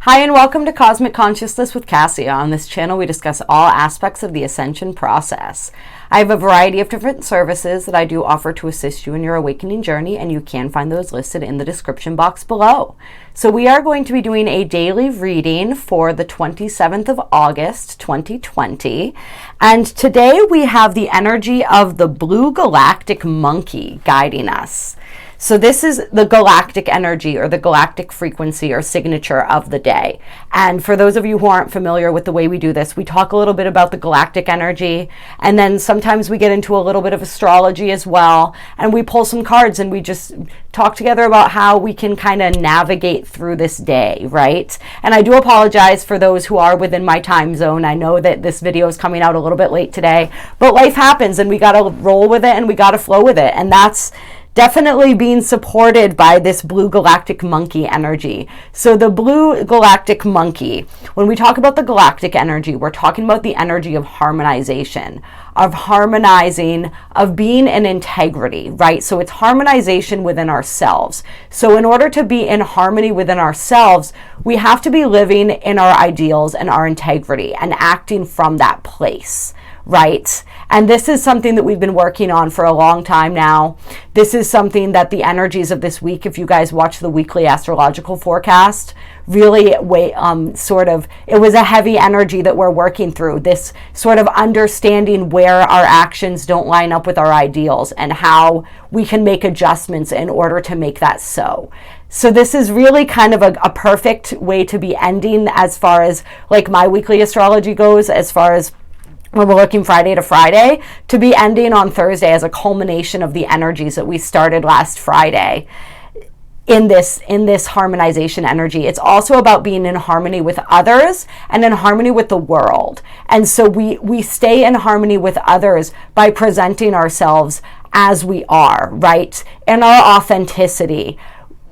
Hi and welcome to Cosmic Consciousness with Cassia. On this channel we discuss all aspects of the ascension process. I have a variety of different services that I do offer to assist you in your awakening journey, and you can find those listed in the description box below. So we are going to be doing a daily reading for the 27th of August 2020, and today we have the energy of the blue galactic monkey guiding us. So this is the galactic energy or the galactic frequency or signature of the day. And for those of you who aren't familiar with the way we do this, we talk a little bit about the galactic energy, and then sometimes we get into a little bit of astrology as well, and we pull some cards and we just talk together about how we can kind of navigate through this day, right? And I do apologize for those who are within my time zone. I know that this video is coming out a little bit late today, but life happens and we got to roll with it and we got to flow with it. And that's definitely being supported by this blue galactic monkey energy. So the blue galactic monkey, when we talk about the galactic energy, we're talking about the energy of harmonization, of harmonizing, of being in integrity, right? So it's harmonization within ourselves. So in order to be in harmony within ourselves, we have to be living in our ideals and our integrity and acting from that place, right? And this is something that we've been working on for a long time now. This is something that the energies of this week, if you guys watch the weekly astrological forecast, really it was a heavy energy that we're working through. This sort of understanding where our actions don't line up with our ideals and how we can make adjustments in order to make that so. So this is really kind of a perfect way to be ending as far as like my weekly astrology goes, as far as when we're working Friday to Friday, to be ending on Thursday as a culmination of the energies that we started last Friday in this harmonization energy. It's also about being in harmony with others and in harmony with the world. And so we stay in harmony with others by presenting ourselves as we are, right? In our authenticity,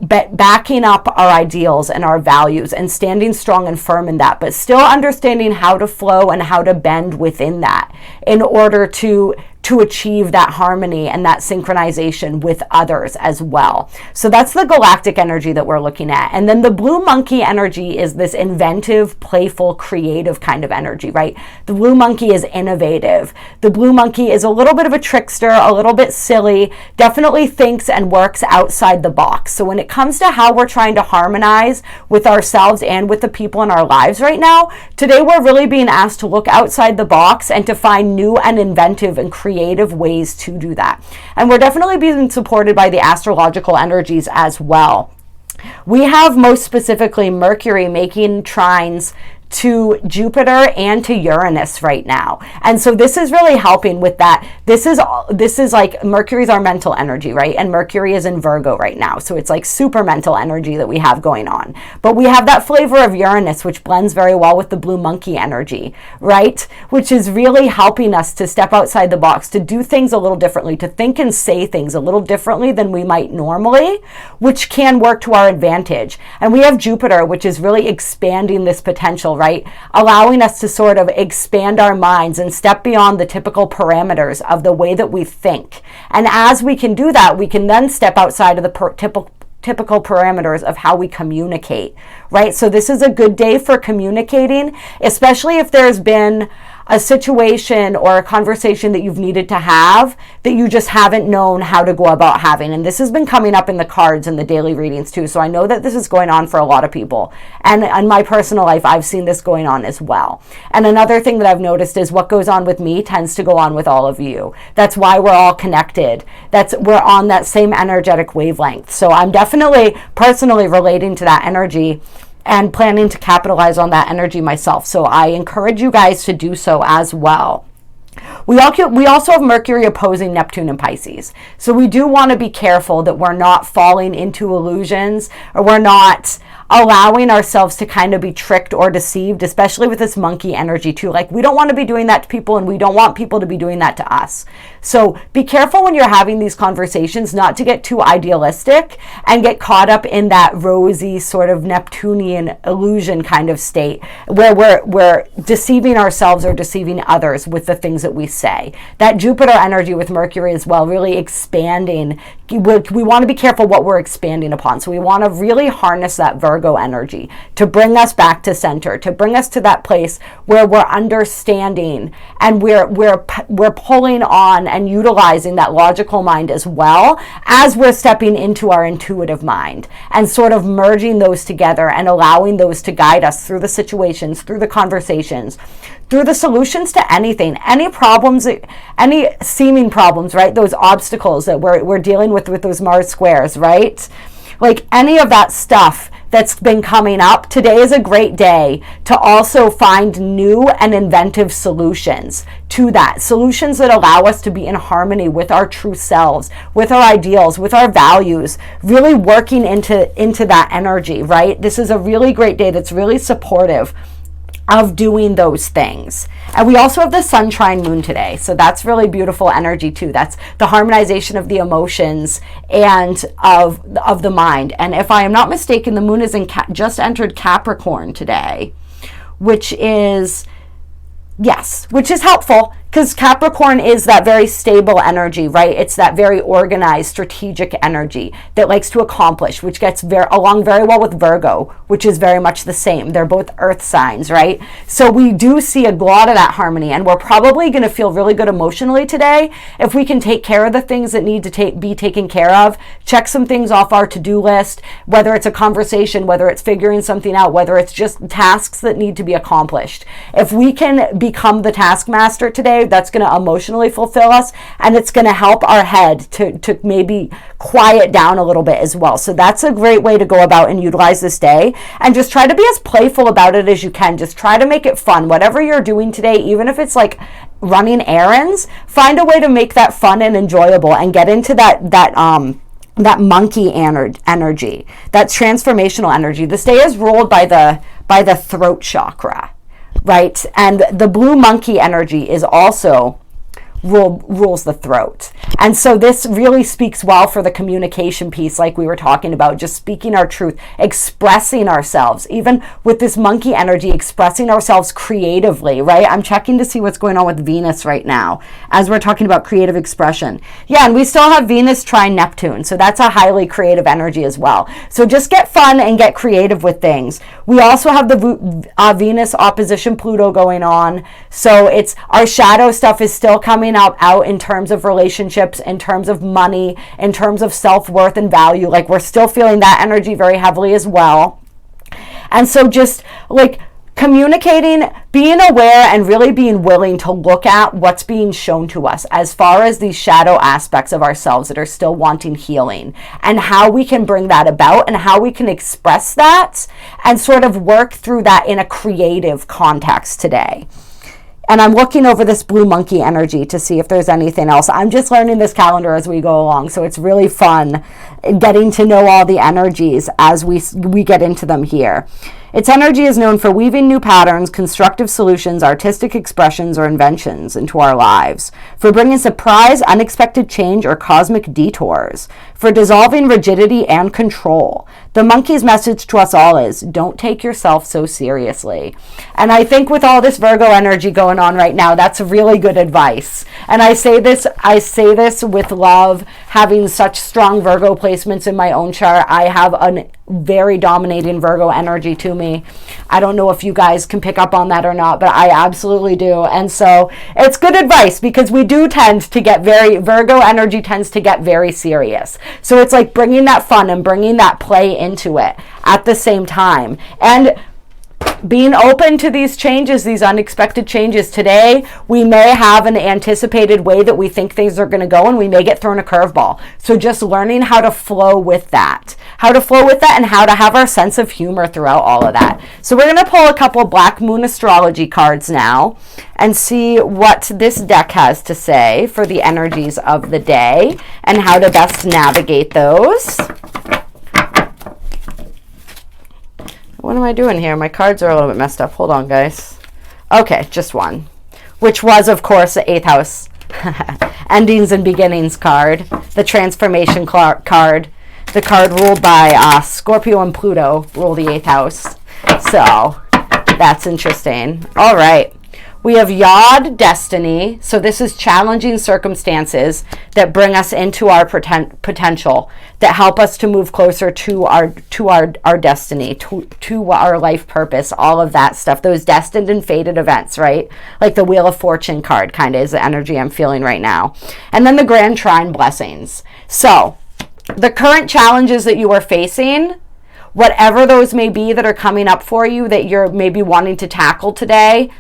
backing up our ideals and our values and standing strong and firm in that, but still understanding how to flow and how to bend within that in order to achieve that harmony and that synchronization with others as well. So that's the galactic energy that we're looking at. And then the blue monkey energy is this inventive, playful, creative kind of energy, right? The blue monkey is innovative. The blue monkey is a little bit of a trickster, a little bit silly, definitely thinks and works outside the box. So when it comes to how we're trying to harmonize with ourselves and with the people in our lives right now, today we're really being asked to look outside the box and to find new and inventive and creative ways to do that. And we're definitely being supported by the astrological energies as well. We have most specifically Mercury making trines to Jupiter and to Uranus right now. And so this is really helping with that. This is like Mercury's our mental energy, right? And Mercury is in Virgo right now. So it's like super mental energy that we have going on. But we have that flavor of Uranus, which blends very well with the blue monkey energy, right? Which is really helping us to step outside the box, to do things a little differently, to think and say things a little differently than we might normally, which can work to our advantage. And we have Jupiter, which is really expanding this potential, right? Allowing us to sort of expand our minds and step beyond the typical parameters of the way that we think. And as we can do that, we can then step outside of the typical parameters of how we communicate, right? So this is a good day for communicating, especially if there's been a situation or a conversation that you've needed to have that you just haven't known how to go about having. And this has been coming up in the cards and the daily readings too. So I know that this is going on for a lot of people. And in my personal life, I've seen this going on as well. And another thing that I've noticed is what goes on with me tends to go on with all of you. That's why we're all connected. We're on that same energetic wavelength. So I'm definitely personally relating to that energy and planning to capitalize on that energy myself. So I encourage you guys to do so as well. We also have Mercury opposing Neptune and Pisces. So we do want to be careful that we're not falling into illusions, or we're not allowing ourselves to kind of be tricked or deceived, especially with this monkey energy too. Like, we don't want to be doing that to people, and we don't want people to be doing that to us. So be careful when you're having these conversations not to get too idealistic and get caught up in that rosy sort of Neptunian illusion kind of state where we're deceiving ourselves or deceiving others with the things that we say. That Jupiter energy with Mercury as well, really expanding. We want to be careful what we're expanding upon. So we want to really harness that Virgo Virgo energy, to bring us back to center, to bring us to that place where we're understanding and we're pulling on and utilizing that logical mind as well as we're stepping into our intuitive mind and sort of merging those together and allowing those to guide us through the situations, through the conversations, through the solutions to anything, any problems, any seeming problems, right? Those obstacles that we're dealing with those Mars squares, right? Like any of that stuff that's been coming up, today is a great day to also find new and inventive solutions to that. Solutions that allow us to be in harmony with our true selves, with our ideals, with our values, really working into that energy, right? This is a really great day that's really supportive of doing those things. And we also have the sun trine moon today, so that's really beautiful energy too. That's the harmonization of the emotions and of the mind. And if I am not mistaken, the moon is just entered Capricorn today, which is helpful, because Capricorn is that very stable energy, right? It's that very organized, strategic energy that likes to accomplish, which gets along very well with Virgo, which is very much the same. They're both earth signs, right? So we do see a lot of that harmony, and we're probably going to feel really good emotionally today if we can take care of the things that need to be taken care of, check some things off our to-do list, whether it's a conversation, whether it's figuring something out, whether it's just tasks that need to be accomplished. If we can become the taskmaster today, that's going to emotionally fulfill us, and it's going to help our head to maybe quiet down a little bit as well. So that's a great way to go about and utilize this day, and just try to be as playful about it as you can. Just try to make it fun. Whatever you're doing today, even if it's like running errands, find a way to make that fun and enjoyable, and get into that monkey energy, that transformational energy. This day is ruled by the throat chakra, right? And the blue monkey energy is also rules the throat. And so this really speaks well for the communication piece, like we were talking about, just speaking our truth, expressing ourselves, even with this monkey energy, expressing ourselves creatively, right? I'm checking to see what's going on with Venus right now as we're talking about creative expression. Yeah, and we still have Venus trine Neptune, so that's a highly creative energy as well. So just get fun and get creative with things. We also have the Venus opposition Pluto going on, so it's our shadow stuff is still coming out in terms of relationships, in terms of money, in terms of self-worth and value. Like, we're still feeling that energy very heavily as well. And so just like communicating, being aware, and really being willing to look at what's being shown to us as far as these shadow aspects of ourselves that are still wanting healing, and how we can bring that about, and how we can express that and sort of work through that in a creative context today. And I'm looking over this blue monkey energy to see if there's anything else. I'm just learning this calendar as we go along, so it's really fun getting to know all the energies as we get into them here. Its energy is known for weaving new patterns, constructive solutions, artistic expressions, or inventions into our lives, for bringing surprise, unexpected change, or cosmic detours, for dissolving rigidity and control. The monkey's message to us all is, don't take yourself so seriously. And I think with all this Virgo energy going on right now, that's really good advice. And I say this with love, having such strong Virgo placements in my own chart. I have a very dominating Virgo energy to me. I don't know if you guys can pick up on that or not, but I absolutely do. And so it's good advice, because we do tend to get Virgo energy tends to get very serious. So it's like bringing that fun and bringing that play into it at the same time. And being open to these changes, these unexpected changes. Today, we may have an anticipated way that we think things are going to go, and we may get thrown a curveball. So just learning how to flow with that, and how to have our sense of humor throughout all of that. So we're going to pull a couple Black Moon Astrology cards now and see what this deck has to say for the energies of the day and how to best navigate those. What am I doing here? My cards are a little bit messed up. Hold on, guys. Okay, just one. Which was, of course, the 8th house endings and beginnings card. The transformation card. The card ruled by Scorpio and Pluto rule the 8th house. So, that's interesting. All right. We have Yod, destiny. So this is challenging circumstances that bring us into our potential, that help us to move closer to our destiny, to our life purpose, all of that stuff. Those destined and fated events, right? Like the Wheel of Fortune card kind of is the energy I'm feeling right now. And then the Grand Trine blessings. So the current challenges that you are facing, whatever those may be that are coming up for you that you're maybe wanting to tackle today,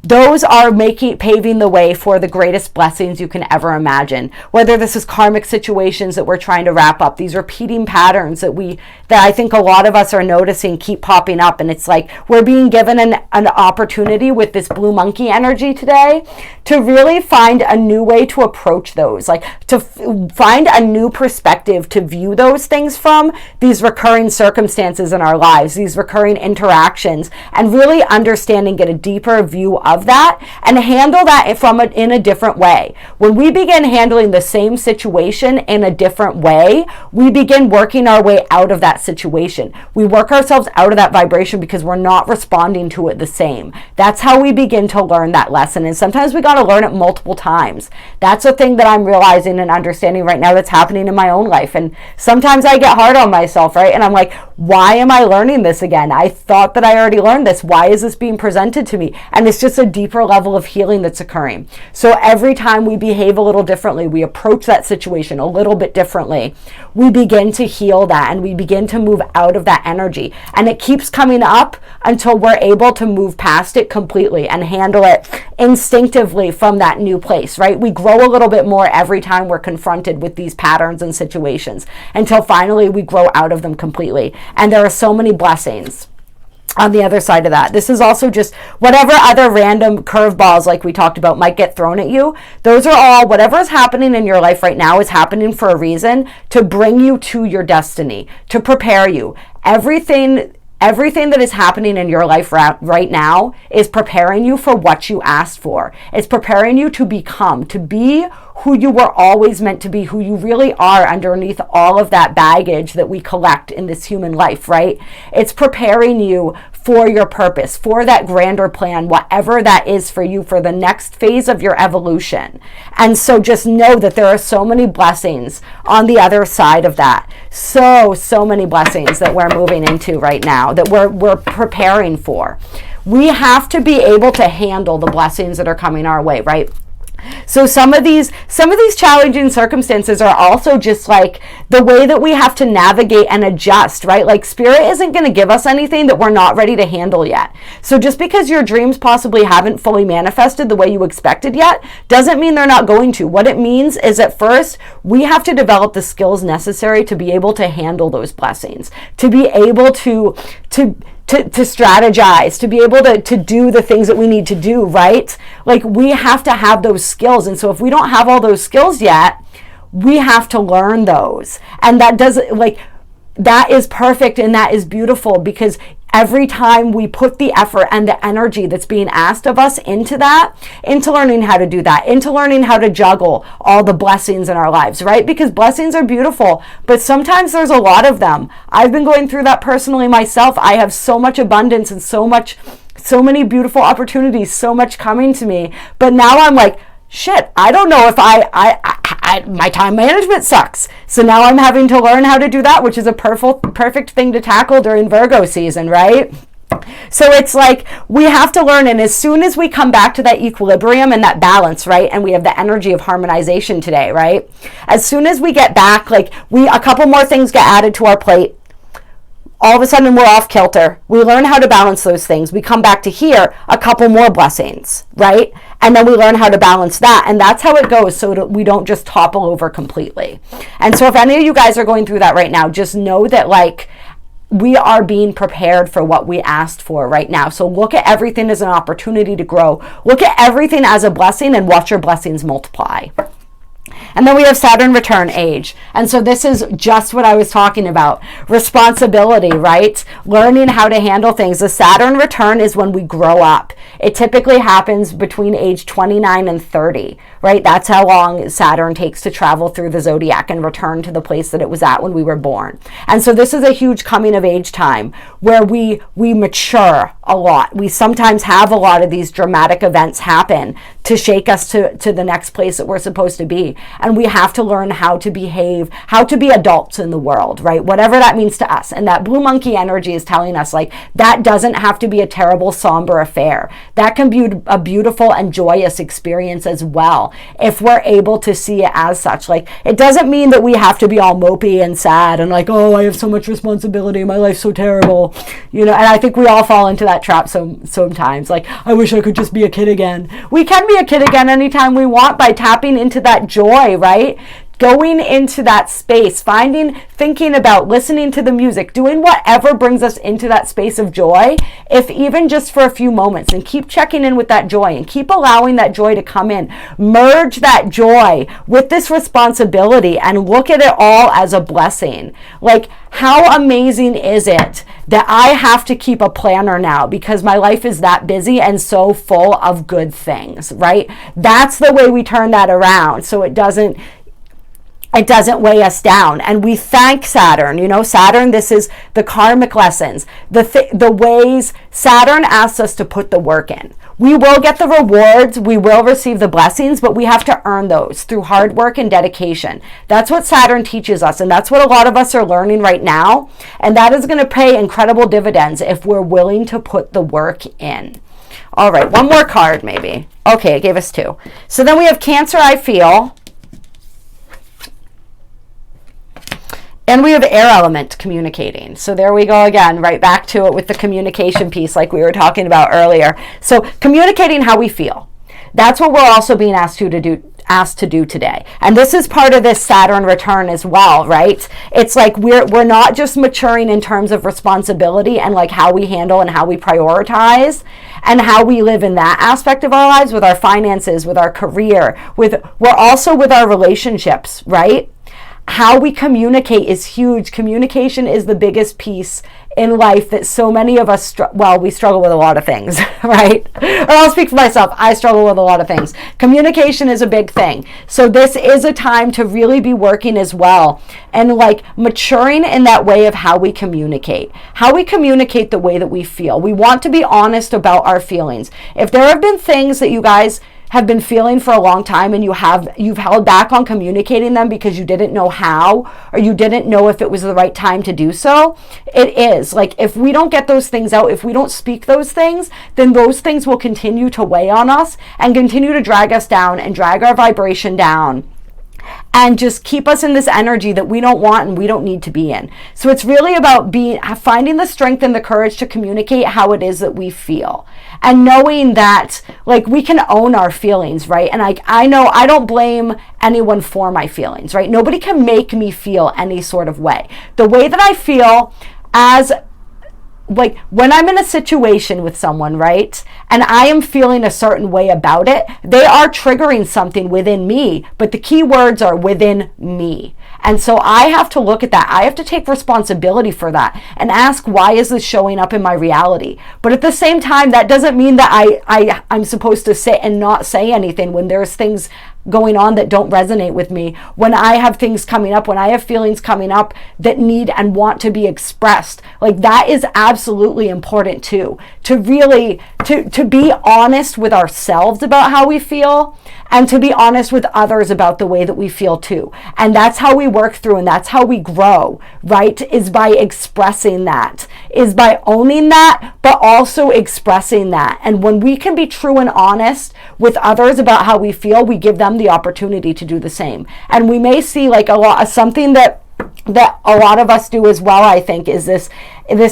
those are paving the way for the greatest blessings you can ever imagine. Whether this is karmic situations that we're trying to wrap up, these repeating patterns that I think a lot of us are noticing keep popping up, and it's like we're being given an opportunity with this blue monkey energy today to really find a new way to approach those, like to find a new perspective to view those things from, these recurring circumstances in our lives, these recurring interactions, and really understand and get a deeper view of that and handle that in a different way. When we begin handling the same situation in a different way, we begin working our way out of that situation. We work ourselves out of that vibration because we're not responding to it the same. That's how we begin to learn that lesson. And sometimes we got to learn it multiple times. That's a thing that I'm realizing and understanding right now that's happening in my own life. And sometimes I get hard on myself, right? And I'm like, why am I learning this again? I thought that I already learned this. Why is this being presented to me? And it's just a deeper level of healing that's occurring. So every time we behave a little differently, we approach that situation a little bit differently, we begin to heal that and we begin to move out of that energy. And it keeps coming up until we're able to move past it completely and handle it instinctively from that new place, right? We grow a little bit more every time we're confronted with these patterns and situations until finally we grow out of them completely. And there are so many blessings on the other side of that. This is also just whatever other random curveballs like we talked about might get thrown at you. Those are all, whatever is happening in your life right now is happening for a reason, to bring you to your destiny, to prepare you. Everything that is happening in your life right now is preparing you for what you asked for. It's preparing you to be who you were always meant to be, who you really are underneath all of that baggage that we collect in this human life, right? It's preparing you for your purpose, for that grander plan, whatever that is for you, for the next phase of your evolution. And so just know that there are so many blessings on the other side of that. So many blessings that we're moving into right now, that we're preparing for. We have to be able to handle the blessings that are coming our way, right? So some of these challenging circumstances are also just like the way that we have to navigate and adjust, right? Like spirit isn't going to give us anything that we're not ready to handle yet. So just because your dreams possibly haven't fully manifested the way you expected yet, doesn't mean they're not going to. What it means is at first, we have to develop the skills necessary to be able to handle those blessings, to be able to strategize, to be able to do the things that we need to do, right? Like we have to have those skills. And so if we don't have all those skills yet, we have to learn those. And that is perfect and that is beautiful, because every time we put the effort and the energy that's being asked of us into learning how to do that, into learning how to juggle all the blessings in our lives, right? Because blessings are beautiful, but sometimes there's a lot of them. I've been going through that personally myself. I have so much abundance and so many beautiful opportunities, so much coming to me. But now I'm like, shit, I don't know if my time management sucks. So now I'm having to learn how to do that, which is a perfect thing to tackle during Virgo season, right? So it's like we have to learn, and as soon as we come back to that equilibrium and that balance, right, and we have the energy of harmonization today, right? As soon as we get back, like a couple more things get added to our plate, all of a sudden we're off kilter. We learn how to balance those things. We come back to here, a couple more blessings, right? And then we learn how to balance that. And that's how it goes, so that we don't just topple over completely. And so if any of you guys are going through that right now, just know that like we are being prepared for what we asked for right now. So look at everything as an opportunity to grow. Look at everything as a blessing and watch your blessings multiply. And then we have Saturn return age. And so this is just what I was talking about. Responsibility, right? Learning how to handle things. The Saturn return is when we grow up. It typically happens between age 29 and 30, right? That's how long Saturn takes to travel through the zodiac and return to the place that it was at when we were born. And so this is a huge coming of age time where we mature a lot. We sometimes have a lot of these dramatic events happen to shake us to the next place that we're supposed to be. And we have to learn how to behave, how to be adults in the world, right? Whatever that means to us. And that blue monkey energy is telling us, like, that doesn't have to be a terrible, somber affair. That can be a beautiful and joyous experience as well, if we're able to see it as such. Like, it doesn't mean that we have to be all mopey and sad and like, oh, I have so much responsibility, my life's so terrible, you know. And I think we all fall into that trap sometimes. Like, I wish I could just be a kid again. We can be a kid again anytime we want by tapping into that joy, right? Going into that space, thinking about, listening to the music, doing whatever brings us into that space of joy, if even just for a few moments, and keep checking in with that joy and keep allowing that joy to come in. Merge that joy with this responsibility and look at it all as a blessing. Like, how amazing is it that I have to keep a planner now because my life is that busy and so full of good things, right? That's the way we turn that around, so it doesn't weigh us down. And we thank Saturn. You know, Saturn, this is the karmic lessons, the ways Saturn asks us to put the work in. We will get the rewards, we will receive the blessings, but we have to earn those through hard work and dedication. That's what Saturn teaches us, and that's what a lot of us are learning right now. And that is going to pay incredible dividends if we're willing to put the work in. All right, one more card maybe. Okay, it gave us two. So then we have Cancer, I feel. And we have air element, communicating. So there we go again, right back to it with the communication piece like we were talking about earlier. So communicating how we feel. That's what we're also being asked to do today. And this is part of this Saturn return as well, right? It's like we're not just maturing in terms of responsibility and like how we handle and how we prioritize and how we live in that aspect of our lives with our finances, with our career, we're also with our relationships, right? How we communicate is huge. Communication is the biggest piece in life that so many of us, we struggle with a lot of things, right? Or I'll speak for myself. I struggle with a lot of things. Communication is a big thing. So this is a time to really be working as well and like maturing in that way of how we communicate the way that we feel. We want to be honest about our feelings. If there have been things that you guys have been feeling for a long time and you've held back on communicating them because you didn't know how or you didn't know if it was the right time to do so, it is. Like, if we don't get those things out, if we don't speak those things, then those things will continue to weigh on us and continue to drag us down and drag our vibration down and just keep us in this energy that we don't want and we don't need to be in. So it's really about finding the strength and the courage to communicate how it is that we feel. And knowing that, like, we can own our feelings, right? And I know I don't blame anyone for my feelings, right? Nobody can make me feel any sort of way. The way that I feel as, like, when I'm in a situation with someone, right, and I am feeling a certain way about it, they are triggering something within me, but the key words are within me. And so I have to look at that. I have to take responsibility for that and ask, why is this showing up in my reality? But at the same time, that doesn't mean that I'm supposed to sit and not say anything when there's things going on that don't resonate with me, when I have things coming up, when I have feelings coming up that need and want to be expressed. Like, that is absolutely important too, to really to be honest with ourselves about how we feel and to be honest with others about the way that we feel too. And that's how we work through and that's how we grow, right? Is by expressing that, is by owning that, but also expressing that. And when we can be true and honest with others about how we feel, we give them the opportunity to do the same. And we may see like something that a lot of us do as well, I think, is this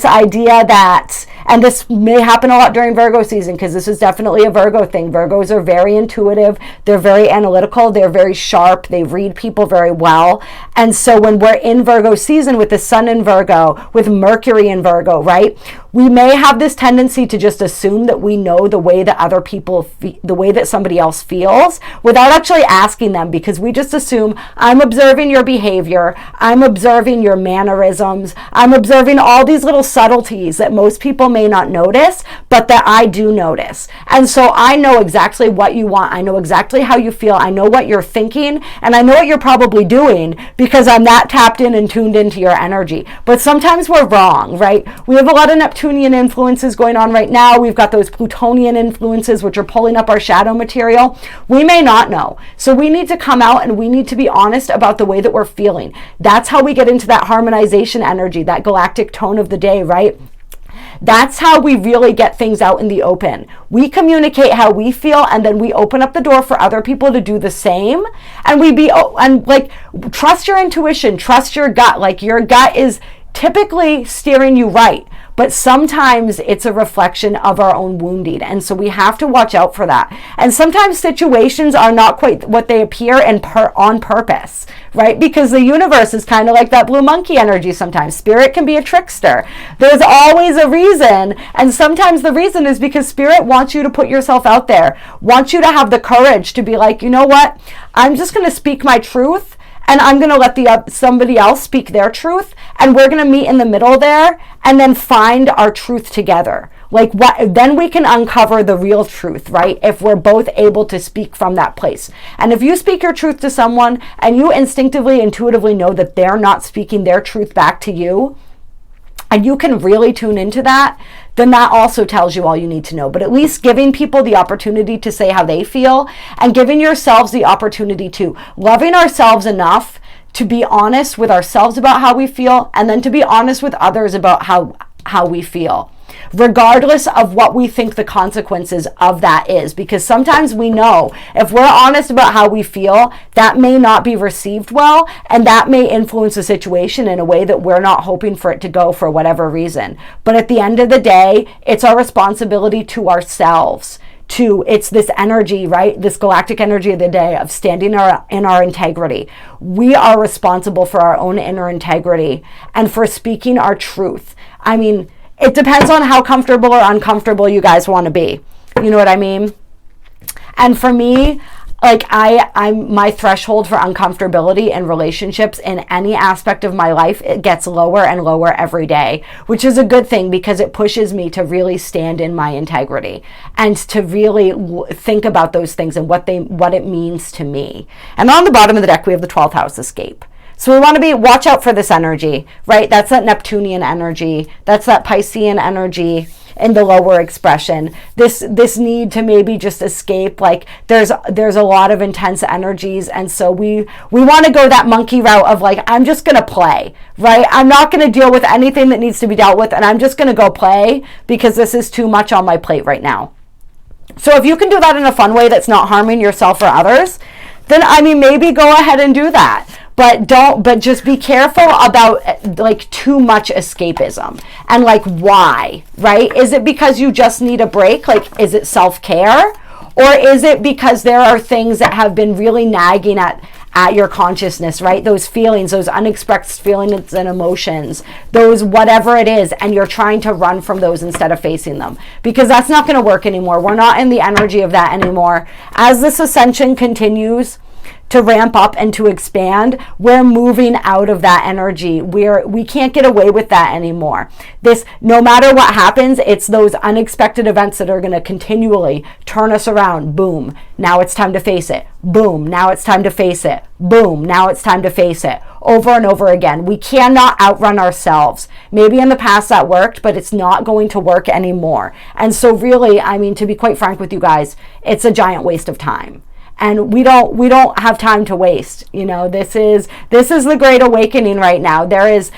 idea that, and this may happen a lot during Virgo season because this is definitely a Virgo thing. Virgos are very intuitive, they're very analytical, they're very sharp, they read people very well. And so when we're in Virgo season with the sun in Virgo, with Mercury in Virgo, right, we may have this tendency to just assume that we know the way that other people, the way that somebody else feels, without actually asking them, because we just assume, I'm observing your behavior, I'm observing your mannerisms, I'm observing all these little subtleties that most people may not notice, but that I do notice. And so I know exactly what you want. I know exactly how you feel. I know what you're thinking, and I know what you're probably doing because I'm that tapped in and tuned into your energy. But sometimes we're wrong, right? We have a lot of Neptunian influences going on right now. We've got those Plutonian influences, which are pulling up our shadow material. We may not know. So we need to come out and we need to be honest about the way that we're feeling. That's how we get into that harmonization energy, that galactic tone of the day, right? That's how we really get things out in the open. We communicate how we feel, and then we open up the door for other people to do the same. And trust your intuition, trust your gut. Like, your gut is typically steering you right, but sometimes it's a reflection of our own wounding, and so we have to watch out for that. And sometimes situations are not quite what they appear on purpose, right? Because the universe is kind of like that blue monkey energy. Sometimes spirit can be a trickster. There's always a reason, and sometimes the reason is because spirit wants you to put yourself out there, wants you to have the courage to be like, you know what, I'm just going to speak my truth, and I'm going to let somebody else speak their truth, and we're going to meet in the middle there and then find our truth together. Then we can uncover the real truth, right? If we're both able to speak from that place. And if you speak your truth to someone and you intuitively know that they're not speaking their truth back to you, and you can really tune into that, then that also tells you all you need to know. But at least giving people the opportunity to say how they feel, and giving yourselves the opportunity to loving ourselves enough to be honest with ourselves about how we feel, and then to be honest with others about how we feel, regardless of what we think the consequences of that is. Because sometimes we know if we're honest about how we feel, that may not be received well, and that may influence the situation in a way that we're not hoping for it to go for whatever reason. But at the end of the day, it's our responsibility to ourselves. It's this energy, right? This galactic energy of the day of standing in our integrity. We are responsible for our own inner integrity and for speaking our truth. I mean, it depends on how comfortable or uncomfortable you guys want to be. You know what I mean? And for me, I'm my threshold for uncomfortability in relationships in any aspect of my life, it gets lower and lower every day, which is a good thing because it pushes me to really stand in my integrity and to really think about those things and what it means to me. And on the bottom of the deck, we have the 12th house, escape. So we want to watch out for this energy, right? That's that Neptunian energy. That's that Piscean energy in the lower expression. This need to maybe just escape. Like there's a lot of intense energies. And so we want to go that monkey route of like, I'm just going to play, right? I'm not going to deal with anything that needs to be dealt with. And I'm just going to go play because this is too much on my plate right now. So if you can do that in a fun way that's not harming yourself or others, then maybe go ahead and do that. But just be careful about like too much escapism and like why, right? Is it because you just need a break? Like, is it self-care? Or is it because there are things that have been really nagging at your consciousness, right? Those feelings, those unexpressed feelings and emotions, those whatever it is, and you're trying to run from those instead of facing them. Because that's not going to work anymore. We're not in the energy of that anymore. As this ascension continues to ramp up and to expand, we're moving out of that energy. We can't get away with that anymore. No matter what happens, it's those unexpected events that are going to continually turn us around. Boom, now it's time to face it. Boom, now it's time to face it. Boom, now it's time to face it. Over and over again. We cannot outrun ourselves. Maybe in the past that worked, but it's not going to work anymore. And so really, to be quite frank with you guys, it's a giant waste of time. And we don't have time to waste. This is the Great Awakening right now. There is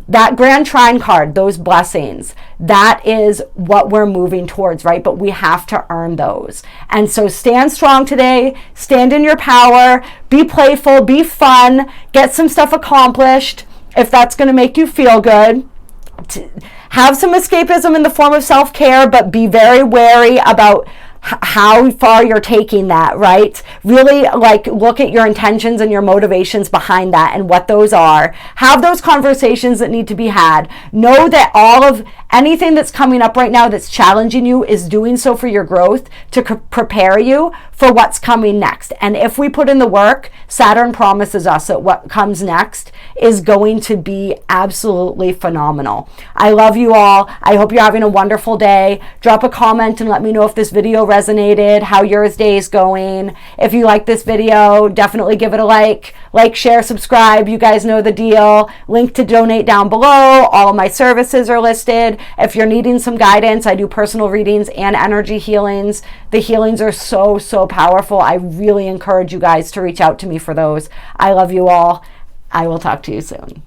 that Grand Trine card, those blessings. That is what we're moving towards, right? But we have to earn those. And so stand strong today. Stand in your power. Be playful. Be fun. Get some stuff accomplished if that's going to make you feel good. Have some escapism in the form of self-care, but be very wary about how far you're taking that, right? Really like look at your intentions and your motivations behind that and what those are. Have those conversations that need to be had. Know that all of anything that's coming up right now that's challenging you is doing so for your growth, to prepare you for what's coming next. And if we put in the work, Saturn promises us that what comes next is going to be absolutely phenomenal. I love you all. I hope you're having a wonderful day. Drop a comment and let me know if this video resonated, how your day is going. If you like this video, definitely give it a like, share, subscribe. You guys know the deal. Link to donate down below. All of my services are listed. If you're needing some guidance, I do personal readings and energy healings. The healings are so powerful. I really encourage you guys to reach out to me for those. I love you all. I will talk to you soon.